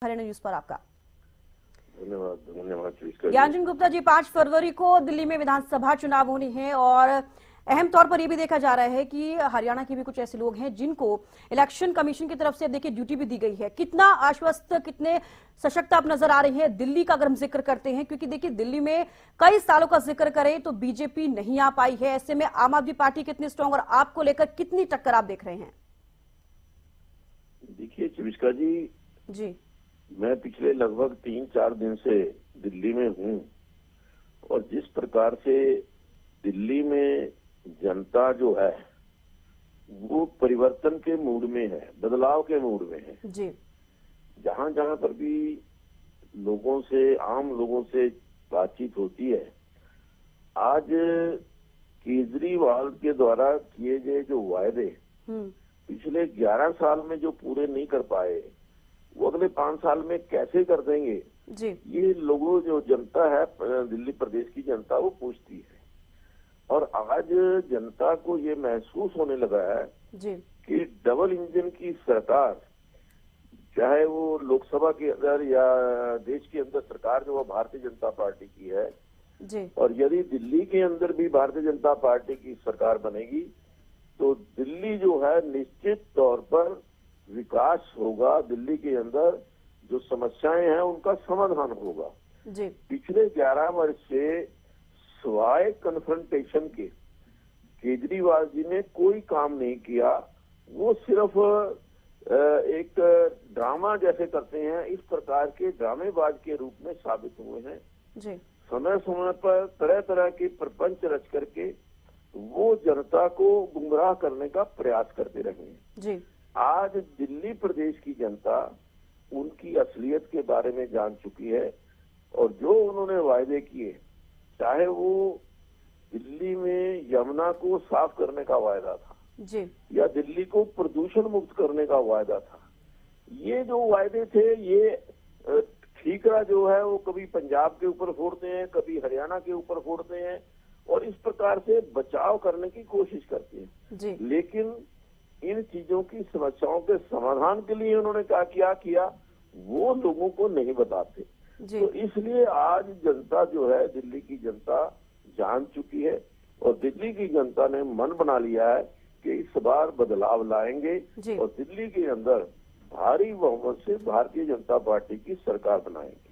Haryana news पर आपका। धन्यवाद धन्यवाद। ज्ञानचंद गुप्ता जी, 5 फरवरी को दिल्ली में विधानसभा चुनाव होने हैं और अहम तौर पर यह भी देखा जा रहा है कि हरियाणा के भी कुछ ऐसे लोग हैं जिनको इलेक्शन कमीशन की तरफ से देखिए ड्यूटी भी दी गई है। कितना आश्वस्त, कितने सशक्त आप नजर आ रहे हैं दिल्ली का अगर हम जिक्र करते हैं, क्योंकि देखिए दिल्ली में कई सालों का जिक्र करें तो बीजेपी नहीं आ पाई है। ऐसे में आम आदमी पार्टी कितनी स्ट्रांग और आपको लेकर कितनी टक्कर आप देख रहे हैं? देखिए चविष्का जी, मैं पिछले लगभग 3-4 दिन से दिल्ली में हूँ और जिस प्रकार से दिल्ली में जनता जो है वो परिवर्तन के मूड में है, बदलाव के मूड में है जी। जहां जहां पर भी लोगों से, आम लोगों से बातचीत होती है, आज केजरीवाल के द्वारा किए गए जो वायदे पिछले 11 साल में जो पूरे नहीं कर पाए वो अगले 5 साल में कैसे कर देंगे जी। ये लोगों, जो जनता है, दिल्ली प्रदेश की जनता, वो पूछती है। और आज जनता को ये महसूस होने लगा है जी कि डबल इंजन की सरकार, चाहे वो लोकसभा के अंदर या देश के अंदर सरकार जो भारतीय जनता पार्टी की है जी, और यदि दिल्ली के अंदर भी भारतीय जनता पार्टी की सरकार बनेगी तो दिल्ली जो है निश्चित तौर पर विकास होगा। दिल्ली के अंदर जो समस्याएं हैं उनका समाधान होगा जी। पिछले 11 वर्ष से स्वाय कन्फ्रंटेशन के केजरीवाल जी ने कोई काम नहीं किया। वो सिर्फ एक ड्रामा जैसे करते हैं, इस प्रकार के ड्रामेबाज के रूप में साबित हुए हैं जी। समय समय पर तरह तरह के प्रपंच रच करके वो जनता को गुमराह करने का प्रयास करते रहे हैं जी। आज दिल्ली प्रदेश की जनता उनकी असलियत के बारे में जान चुकी है और जो उन्होंने वायदे किए, चाहे वो दिल्ली में यमुना को साफ करने का वायदा था जी, या दिल्ली को प्रदूषण मुक्त करने का वायदा था, ये जो वायदे थे ये ठीकरा जो है वो कभी पंजाब के ऊपर फोड़ते हैं, कभी हरियाणा के ऊपर फोड़ते हैं और इस प्रकार से बचाव करने की कोशिश करते हैं जी। लेकिन इन चीजों की समस्याओं के समाधान के लिए उन्होंने क्या किया वो लोगों को नहीं बताते। तो इसलिए आज जनता जो है, दिल्ली की जनता जान चुकी है और दिल्ली की जनता ने मन बना लिया है कि इस बार बदलाव लाएंगे और दिल्ली के अंदर भारी बहुमत से भारतीय जनता पार्टी की सरकार बनाएंगे।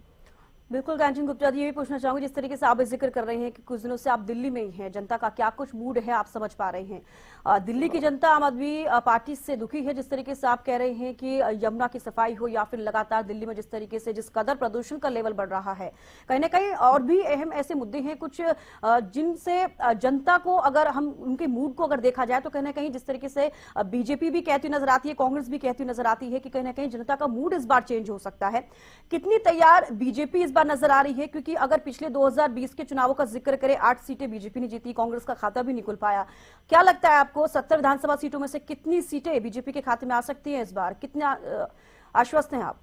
बिल्कुल ज्ञानचंद गुप्ता जी, ये भी पूछना चाहूंगी, जिस तरीके से आप जिक्र कर रहे हैं कि कुछ दिनों से आप दिल्ली में ही हैं, जनता का क्या कुछ मूड है आप समझ पा रहे हैं। दिल्ली की जनता आम आदमी पार्टी से दुखी है, जिस तरीके से आप कह रहे हैं कि यमुना की सफाई हो या फिर लगातार दिल्ली में जिस तरीके से जिस कदर प्रदूषण का लेवल बढ़ रहा है, कहीं ना कहीं और भी अहम ऐसे मुद्दे हैं कुछ जिनसे जनता को, अगर हम उनके मूड को अगर देखा जाए तो कहीं ना कहीं जिस तरीके से बीजेपी भी कहती नजर आती है, कांग्रेस भी कहती नजर आती है कि कहीं ना कहीं जनता का मूड इस बार चेंज हो सकता है। कितनी तैयार बीजेपी इस बार नजर आ रही है? क्योंकि अगर पिछले 2020 के चुनावों का जिक्र करें, 8 सीटें बीजेपी ने जीती, कांग्रेस का खाता भी नहीं खुल पाया। क्या लगता है आपको 70 विधानसभा सीटों में से कितनी सीटें बीजेपी के खाते में आ सकती हैं इस बार? कितना आश्वस्त हैं आप?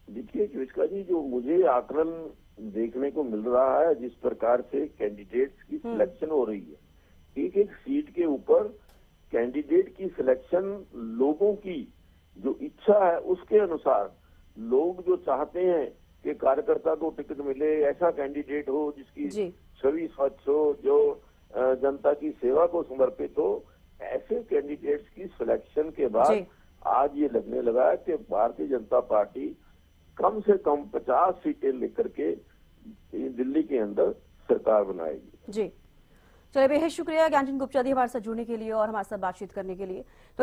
देखिए चविष्का जी, जो मुझे आकलन देखने को मिल रहा है, जिस प्रकार से कैंडिडेट्स की सिलेक्शन हो रही है, एक एक सीट के ऊपर कैंडिडेट की सिलेक्शन लोगों की जो इच्छा है उसके अनुसार, लोग जो चाहते हैं कि कार्यकर्ता को टिकट मिले, ऐसा कैंडिडेट हो जिसकी छवि स्वच्छ हो, जो जनता की सेवा को समर्पित हो, ऐसे कैंडिडेट्स की सिलेक्शन के बाद आज ये लगने लगा है कि भारतीय जनता पार्टी कम से कम 50 सीटें लेकर के दिल्ली के अंदर सरकार बनाएगी। जी, चलिए, बेहद शुक्रिया ज्ञानचंद गुप्ता जी हमारे साथ जुड़ने के लिए और हमारे साथ बातचीत करने के लिए। तो